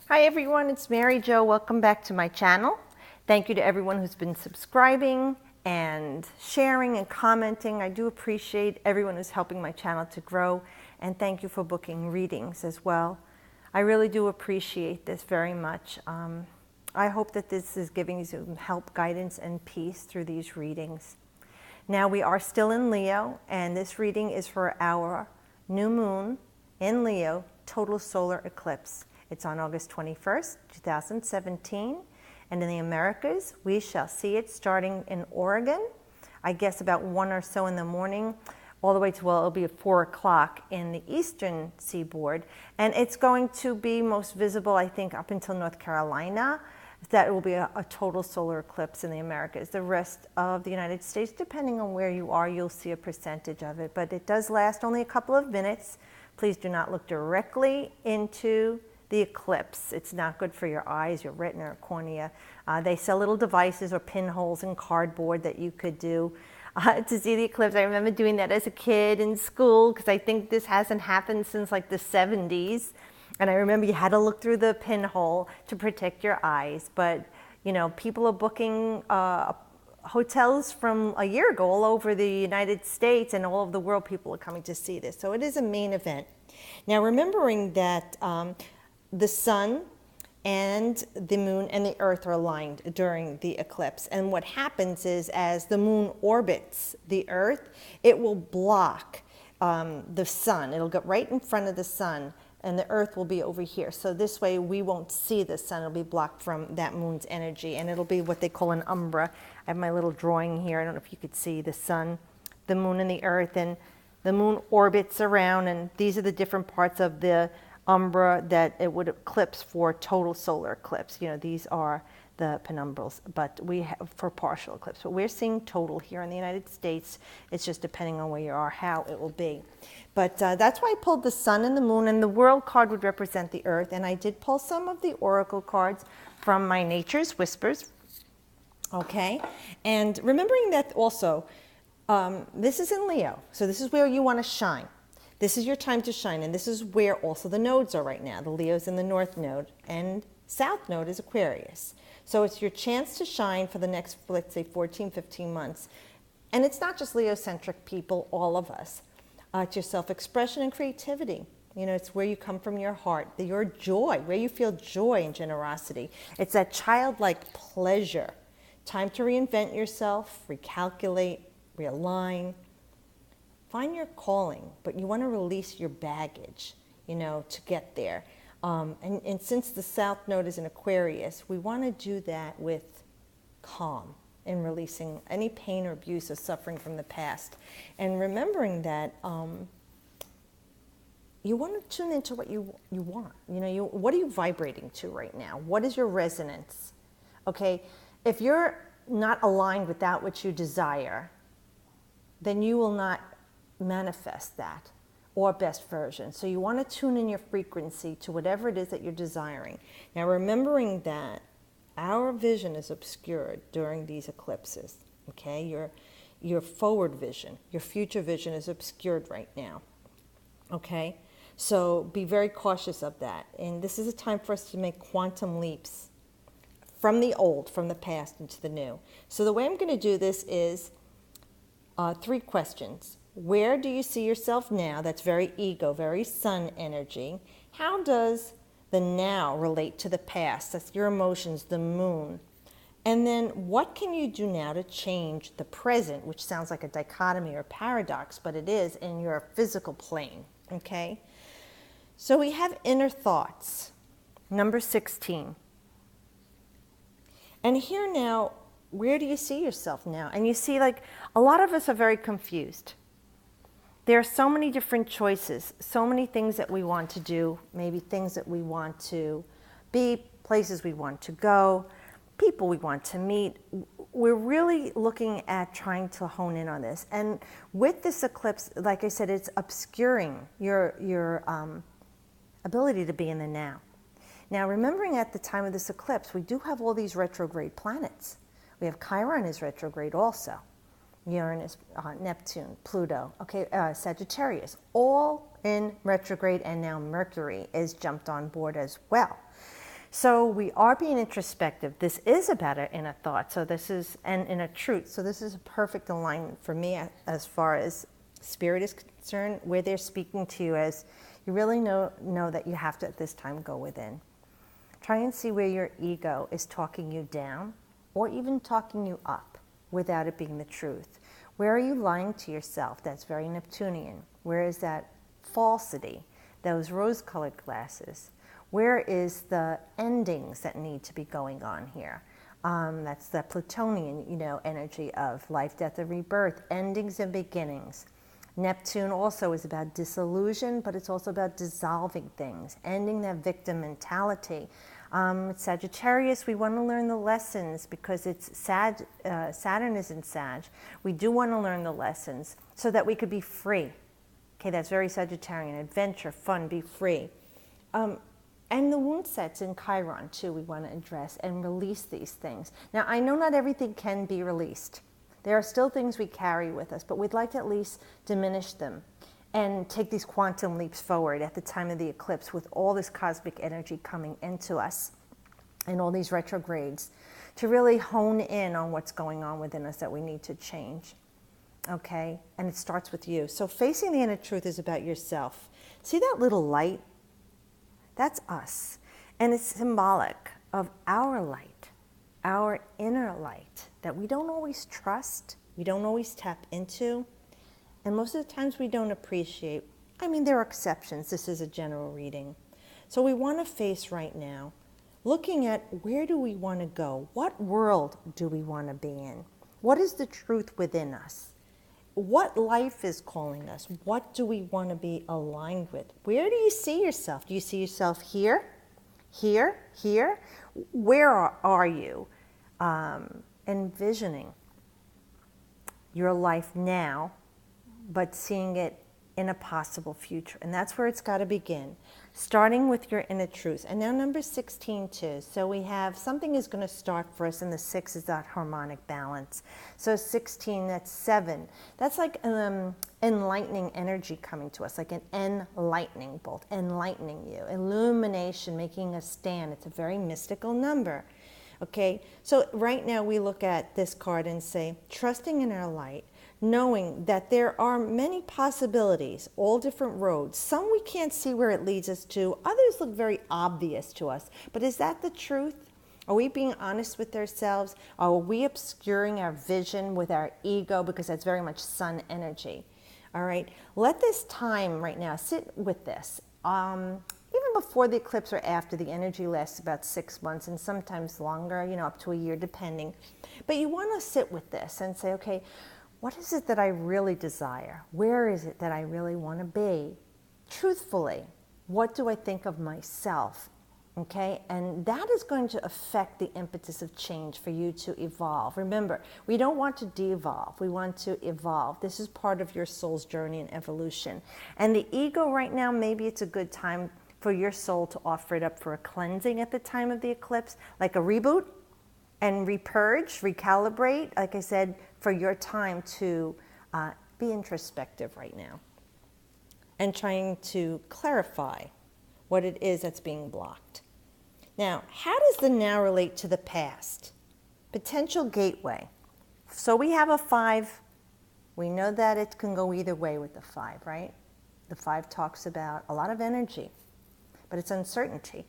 Hi everyone, it's Mary Jo. Welcome back to my channel. Thank you to everyone who's been subscribing and sharing and commenting. I do appreciate everyone who's helping my channel to grow, and thank you for booking readings as well. I really do appreciate this very much. I hope that this is giving you some help, guidance, and peace through these readings. Now we are still in Leo, and this reading is for our new moon in Leo, total solar eclipse. It's on August 21st, 2017, and in the Americas, we shall see it starting in Oregon, I guess about 1 or so in the morning, all the way to, well, it'll be at 4 o'clock in the eastern seaboard, and it's going to be most visible, I think, up until North Carolina. That will be a total solar eclipse in the Americas. The rest of the United States, depending on where you are, you'll see a percentage of it, but it does last only a couple of minutes. Please do not look directly into the eclipse. It's not good for your eyes, your retina, or cornea. They sell little devices or pinholes in cardboard that you could do to see the eclipse. I remember doing that as a kid in school because I think this hasn't happened since like the 70s. And I remember you had to look through the pinhole to protect your eyes. But, you know, people are booking hotels from a year ago all over the United States and all over the world. People are coming to see this. So it is a main event. Now, remembering that the sun and the moon and the earth are aligned during the eclipse. And what happens is as the moon orbits the earth, it will block the sun. It'll get right in front of the sun, and the earth will be over here. So this way we won't see the sun. It'll be blocked from that moon's energy, and it'll be what they call an umbra. I have my little drawing here. I don't know if you could see the sun, the moon, and the earth, and the moon orbits around, and these are the different parts of the umbra that it would eclipse for total solar eclipse. You know, these are the penumbrals, but we have for partial eclipse. But we're seeing total here in the United States. It's just depending on where you are, how it will be. But that's why I pulled the sun and the moon, and the world card would represent the earth. And I did pull some of the oracle cards from my Nature's Whispers. Okay, and remembering that also, this is in Leo, so this is where you want to shine. This is your time to shine, and this is where also the nodes are right now. The Leo's in the North Node, and South Node is Aquarius. So it's your chance to shine for the next, let's say, 14, 15 months. And it's not just Leo-centric people, all of us. It's your self-expression and creativity. You know, it's where you come from your heart, your joy, where you feel joy and generosity. It's that childlike pleasure. Time to reinvent yourself, recalculate, realign. Find your calling, but you want to release your baggage, you know, to get there. And since the South Node is in Aquarius, we want to do that with calm and releasing any pain or abuse or suffering from the past. And remembering that you want to tune into what you want. You know, what are you vibrating to right now? What is your resonance? Okay, if you're not aligned with that which you desire, then you will not manifest that or best version. So you want to tune in your frequency to whatever it is that you're desiring. Now, remembering that our vision is obscured during these eclipses, okay? Your forward vision, your future vision is obscured right now, okay? So be very cautious of that. And this is a time for us to make quantum leaps from the old, from the past into the new. So the way I'm going to do this is 3 questions. Where do you see yourself now? That's very ego, very sun energy. How does the now relate to the past? That's your emotions, the moon. And then what can you do now to change the present, which sounds like a dichotomy or paradox, but it is in your physical plane, okay? So we have inner thoughts, number 16. And here now, where do you see yourself now? And you see, like, a lot of us are very confused. There are so many different choices, so many things that we want to do, maybe things that we want to be, places we want to go, people we want to meet. We're really looking at trying to hone in on this. And with this eclipse, like I said, it's obscuring your ability to be in the now. Now, remembering at the time of this eclipse, we do have all these retrograde planets. We have Chiron is retrograde also. Uranus, Neptune, Pluto, okay, Sagittarius, all in retrograde, and now Mercury is jumped on board as well. So we are being introspective. This is about our inner thought. So this is, and inner truth. So this is a perfect alignment for me as far as Spirit is concerned, where they're speaking to you as you really know that you have to at this time go within. Try and see where your ego is talking you down or even talking you up without it being the truth. Where are you lying to yourself? That's very Neptunian. Where is that falsity, those rose-colored glasses? Where is the endings that need to be going on here? That's the Plutonian, energy of life, death, and rebirth, endings and beginnings. Neptune also is about disillusion, but it's also about dissolving things, ending that victim mentality. Sagittarius, we want to learn the lessons because it's Saturn is in Sag. We do want to learn the lessons so that we could be free. Okay, that's very Sagittarian. Adventure, fun, be free. And the wound sets in Chiron, too, we want to address and release these things. Now, I know not everything can be released. There are still things we carry with us, but we'd like to at least diminish them and take these quantum leaps forward at the time of the eclipse with all this cosmic energy coming into us and all these retrogrades to really hone in on what's going on within us that we need to change. Okay? And it starts with you. So facing the inner truth is about yourself. See that little light? That's us. And it's symbolic of our light, our inner light that we don't always trust, we don't always tap into, and most of the times we don't appreciate. I mean, there are exceptions. This is a general reading. So we want to face right now, looking at where do we want to go? What world do we want to be in? What is the truth within us? What life is calling us? What do we want to be aligned with? Where do you see yourself? Do you see yourself here, here, here? Where are you envisioning your life now, but seeing it in a possible future? And that's where it's got to begin, starting with your inner truth. And now number 16 too. So we have something is going to start for us, and the 6 is that harmonic balance. So 16, that's 7. That's like enlightening energy coming to us, like an enlightening bolt, enlightening you, illumination, making a stand. It's a very mystical number. Okay, so right now we look at this card and say, trusting in our light, knowing that there are many possibilities, all different roads. Some we can't see where it leads us to. Others look very obvious to us. But is that the truth? Are we being honest with ourselves? Are we obscuring our vision with our ego? Because that's very much sun energy. All right, let this time right now, sit with this. Even before the eclipse or after, the energy lasts about 6 months and sometimes longer, up to a year depending. But you want to sit with this and say, okay, what is it that I really desire? Where is it that I really want to be? Truthfully, what do I think of myself? Okay, and that is going to affect the impetus of change for you to evolve. Remember, we don't want to de-evolve. We want to evolve. This is part of your soul's journey and evolution. And the ego right now, maybe it's a good time for your soul to offer it up for a cleansing at the time of the eclipse, like a reboot and repurge, recalibrate, like I said, for your time to be introspective right now and trying to clarify what it is that's being blocked. Now, how does the now relate to the past? Potential gateway. So we have a 5. We know that it can go either way with the 5, right? The 5 talks about a lot of energy, but it's uncertainty.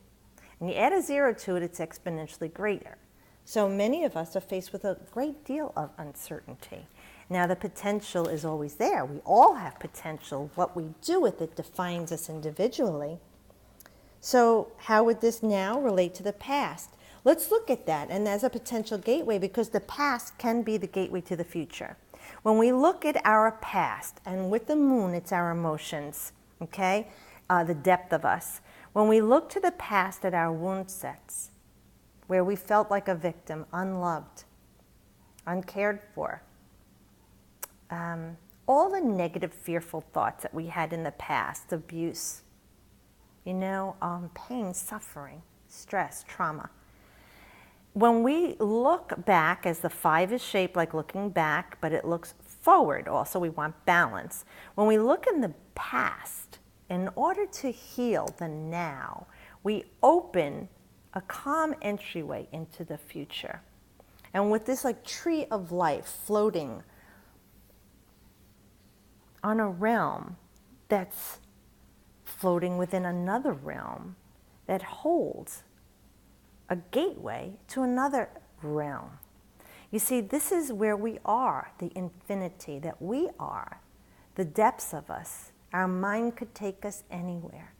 And you add a 0 to it, it's exponentially greater. So many of us are faced with a great deal of uncertainty. Now, the potential is always there. We all have potential. What we do with it defines us individually. So how would this now relate to the past? Let's look at that, and as a potential gateway, because the past can be the gateway to the future. When we look at our past, and with the moon, it's our emotions, okay? The depth of us. When we look to the past at our wound sets, where we felt like a victim, unloved, uncared for, all the negative, fearful thoughts that we had in the past, abuse, pain, suffering, stress, trauma. When we look back, as the 5 is shaped like looking back, but it looks forward also, we want balance. When we look in the past, in order to heal the now, we open a calm entryway into the future. And with this like tree of life floating on a realm that's floating within another realm that holds a gateway to another realm. You see, this is where we are, the infinity that we are, the depths of us. Our mind could take us anywhere,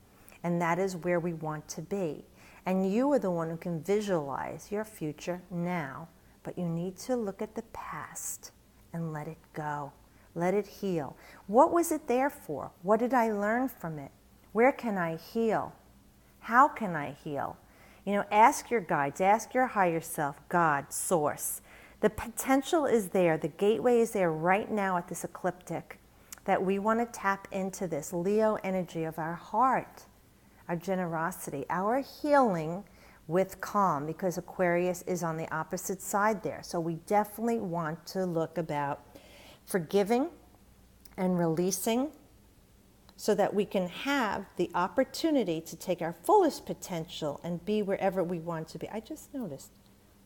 and that is where we want to be. And you are the one who can visualize your future now, but you need to look at the past and let it go. Let it heal. What was it there for? What did I learn from it? Where can I heal? How can I heal? You know, ask your guides, ask your higher self, God, source. The potential is there. The gateway is there right now at this ecliptic that we want to tap into this Leo energy of our heart, our generosity, our healing with calm, because Aquarius is on the opposite side there. So we definitely want to look about forgiving and releasing so that we can have the opportunity to take our fullest potential and be wherever we want to be. I just noticed,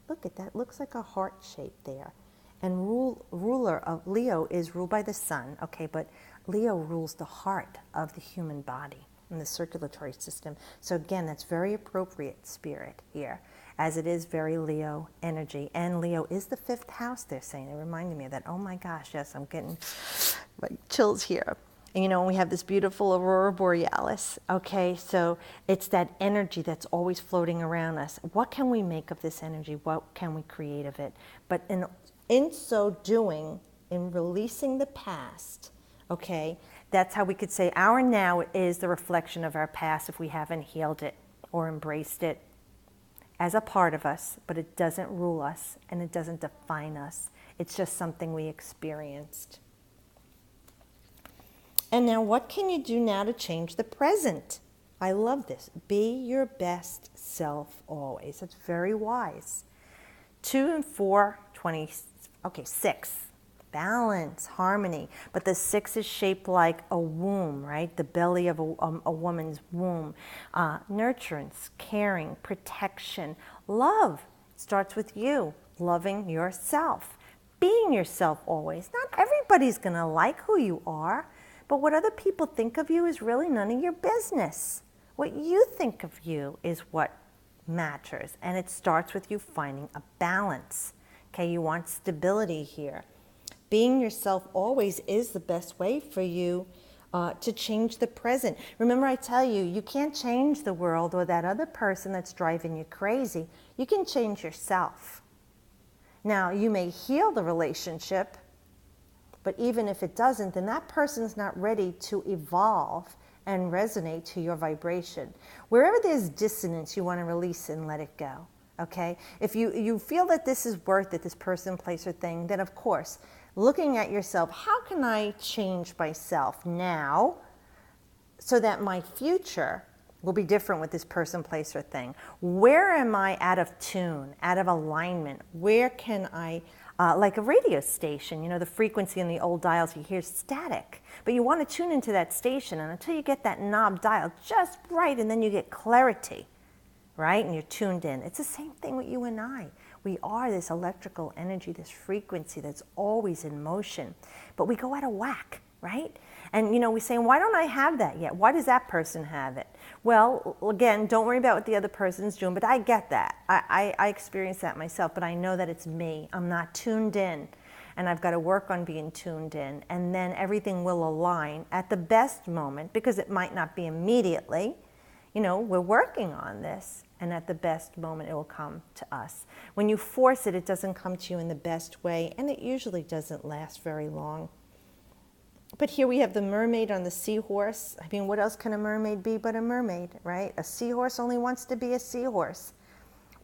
look at that, looks like a heart shape there. And ruler of Leo is ruled by the sun, okay, but Leo rules the heart of the human body and the circulatory system. So again, that's very appropriate spirit here, as it is very Leo energy. And Leo is the 5th house, they're saying. It reminded me of that. Oh my gosh, yes, I'm getting chills here. And you know, we have this beautiful aurora borealis, okay? So it's that energy that's always floating around us. What can we make of this energy? What can we create of it? But in so doing, in releasing the past, okay, that's how we could say our now is the reflection of our past if we haven't healed it or embraced it as a part of us, but it doesn't rule us and it doesn't define us. It's just something we experienced. And now what can you do now to change the present? I love this. Be your best self always. It's very wise. 2 and 4, 20, okay, 6. Balance, harmony. But the 6 is shaped like a womb, right? The belly of a woman's womb. Nurturance, caring, protection, love. Starts with you, loving yourself. Being yourself always. Not everybody's going to like who you are. But what other people think of you is really none of your business. What you think of you is what matters. And it starts with you finding a balance. Okay, you want stability here. Being yourself always is the best way for you to change the present. Remember, I tell you, you can't change the world or that other person that's driving you crazy. You can change yourself. Now, you may heal the relationship, but even if it doesn't, then that person's not ready to evolve and resonate to your vibration. Wherever there's dissonance, you want to release and let it go, okay? If you feel that this is worth it, this person, place, or thing, then of course, looking at yourself, how can I change myself now so that my future will be different with this person, place, or thing? Where am I out of tune, out of alignment? Where can I... like a radio station, you know, the frequency in the old dials, you hear static. But you want to tune into that station, and until you get that knob dialed just right, and then you get clarity, right? And you're tuned in. It's the same thing with you and I. We are this electrical energy, this frequency that's always in motion. But we go out of whack, right? And, you know, we say, why don't I have that yet? Why does that person have it? Well, again, don't worry about what the other person's doing, but I get that. I experience that myself, but I know that it's me. I'm not tuned in, and I've got to work on being tuned in, and then everything will align at the best moment, because it might not be immediately. You know, we're working on this, and at the best moment it will come to us. When you force it, it doesn't come to you in the best way, and it usually doesn't last very long. But here we have the mermaid on the seahorse. I mean, what else can a mermaid be but a mermaid, right? A seahorse only wants to be a seahorse.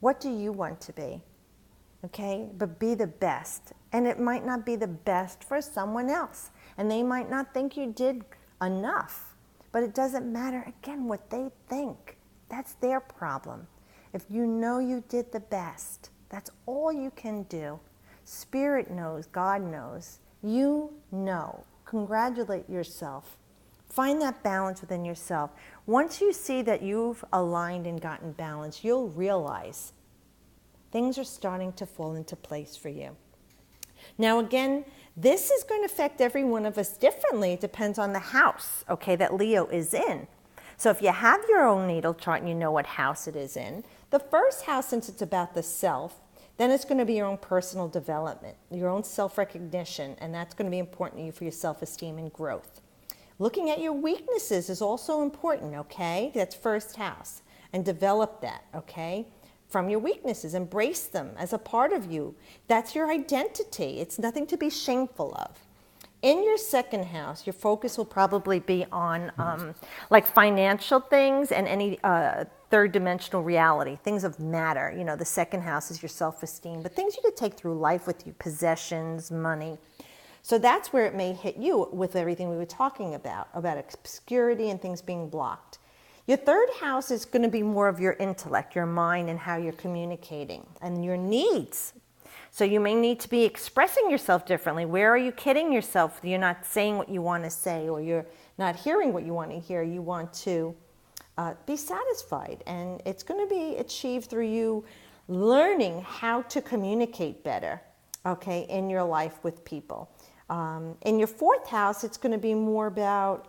What do you want to be? Okay, but be the best. And it might not be the best for someone else. And they might not think you did enough. But it doesn't matter, again, what they think. That's their problem. If you know you did the best, that's all you can do. Spirit knows, God knows. You know. Congratulate yourself Find that balance within yourself. Once you see that you've aligned and gotten balance, you'll realize things are starting to fall into place for you. Now again, this is going to affect every one of us differently. It depends on the house, okay, that Leo is in. So if you have your own natal chart and you know what house it is in, the first house, since it's about the self, then it's going to be your own personal development, your own self-recognition, and that's going to be important to you for your self-esteem and growth. Looking at your weaknesses is also important, okay? That's first house. And develop that, okay? From your weaknesses, embrace them as a part of you. That's your identity. It's nothing to be shameful of. In your second house, your focus will probably be on like financial things and any third dimensional reality, things of matter. You know, the second house is your self-esteem, but things you could take through life with you, possessions, money. So that's where it may hit you with everything we were talking about obscurity and things being blocked. Your third house is going to be more of your intellect, your mind, and how you're communicating, and your needs. So you may need to be expressing yourself differently. Where are you kidding yourself? You're not saying what you want to say, or you're not hearing what you want to hear. You want to be satisfied, and it's going to be achieved through you learning how to communicate better, okay, in your life with people. In your fourth house, it's going to be more about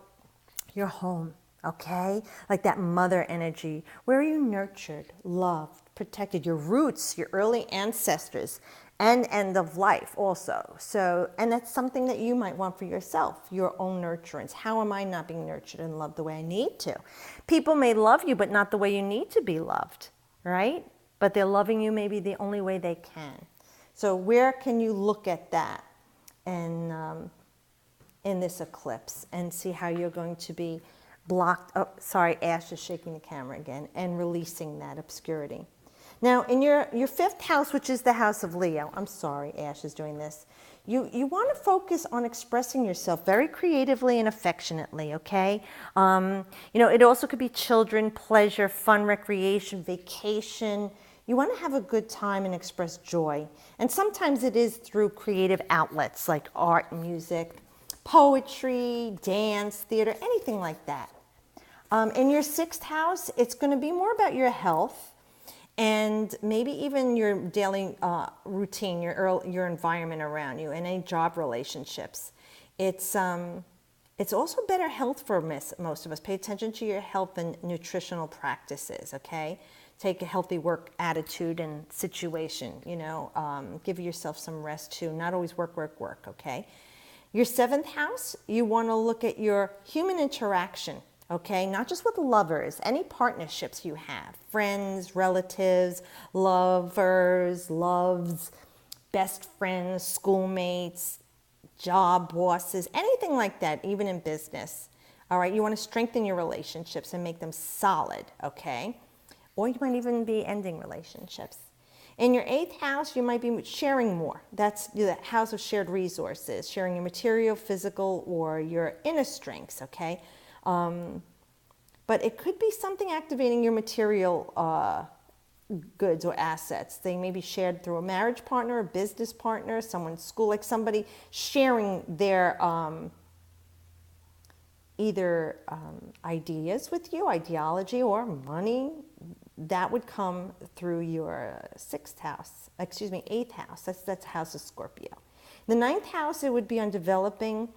your home, okay? Like that mother energy. Where are you nurtured, loved, protected? Your roots, your early ancestors, and end of life also. So, and that's something that you might want for yourself, your own nurturance. How am I not being nurtured and loved the way I need to? People may love you, but not the way you need to be loved, right? But they're loving you maybe the only way they can. So where can you look at that and in this eclipse and see how you're going to be blocked? Oh, sorry, Ash is shaking the camera again, and releasing that obscurity. Now, in your fifth house, which is the house of Leo, I'm sorry, Ash is doing this. You want to focus on expressing yourself very creatively and affectionately, okay? You know, it also could be children, pleasure, fun, recreation, vacation. You want to have a good time and express joy. And sometimes it is through creative outlets like art, music, poetry, dance, theater, anything like that. In your sixth house, it's going to be more about your health and maybe even your daily routine, your environment around you, and any job relationships. It's also better health for most of us. Pay attention to your health and nutritional practices, okay? Take a healthy work attitude and situation, you know. Give yourself some rest too. Not always work, work, work, okay? Your seventh house, you want to look at your human interaction. Okay, not just with lovers, any partnerships you have, friends, relatives, lovers, loves, best friends, schoolmates, job bosses, anything like that, even in business. All right, you want to strengthen your relationships and make them solid, okay? Or you might even be ending relationships. In your eighth house, you might be sharing more. That's the house of shared resources, sharing your material, physical, or your inner strengths, okay? But it could be something activating your material goods or assets. They may be shared through a marriage partner, a business partner, someone's school, like somebody sharing their either ideas with you, ideology, or money. That would come through your eighth house. That's House of Scorpio. The ninth house, it would be on developing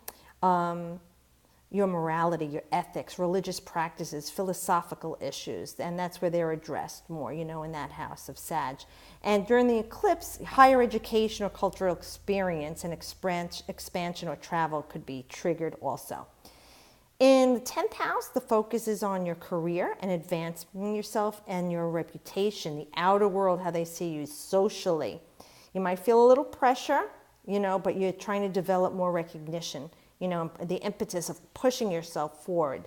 your morality, your ethics, religious practices, philosophical issues, and that's where they're addressed more, you know, in that house of Sag. And during the eclipse, higher education or cultural experience and expansion or travel could be triggered also. In the 10th house, the focus is on your career and advancing yourself and your reputation, the outer world, how they see you socially. You might feel a little pressure, you know, but you're trying to develop more recognition. You know, the impetus of pushing yourself forward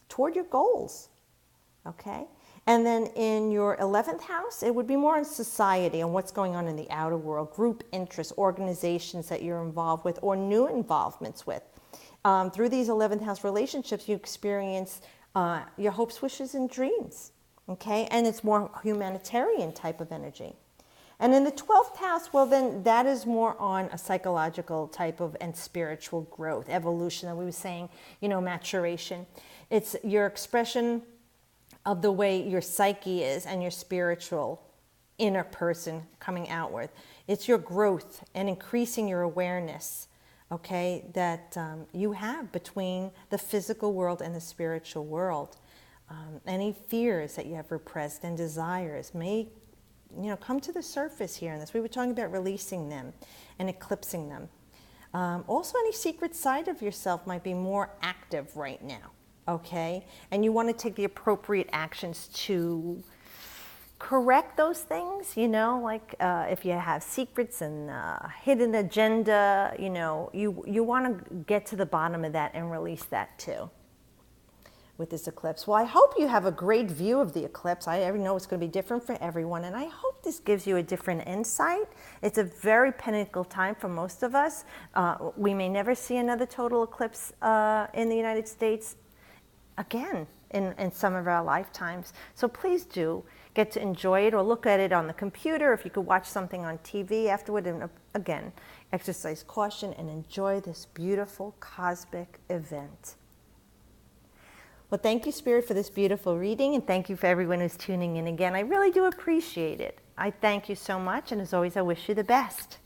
toward your goals, okay? And then in your 11th house, it would be more on society and what's going on in the outer world, group interests, organizations that you're involved with or new involvements with. Through these 11th house relationships, you experience your hopes, wishes, and dreams, okay? And it's more humanitarian type of energy. And in the 12th house, well, then that is more on a psychological type of and spiritual growth, evolution. And we were saying, you know, maturation. It's your expression of the way your psyche is and your spiritual inner person coming outward. It's your growth and increasing your awareness, okay, that you have between the physical world and the spiritual world. Any fears that you have repressed and desires may, you know, come to the surface here in this. We were talking about releasing them and eclipsing them. Also, any secret side of yourself might be more active right now, okay? And you want to take the appropriate actions to correct those things, you know, like if you have secrets and hidden agenda, you know, you want to get to the bottom of that and release that too with this eclipse. Well, I hope you have a great view of the eclipse. I know it's going to be different for everyone, and I hope this gives you a different insight. It's a very pinnacle time for most of us. We may never see another total eclipse in the United States again in some of our lifetimes. So please do get to enjoy it or look at it on the computer. If you could watch something on TV afterward, and again, exercise caution and enjoy this beautiful cosmic event. Well, thank you, Spirit, for this beautiful reading, and thank you for everyone who's tuning in again. I really do appreciate it. I thank you so much, and as always, I wish you the best.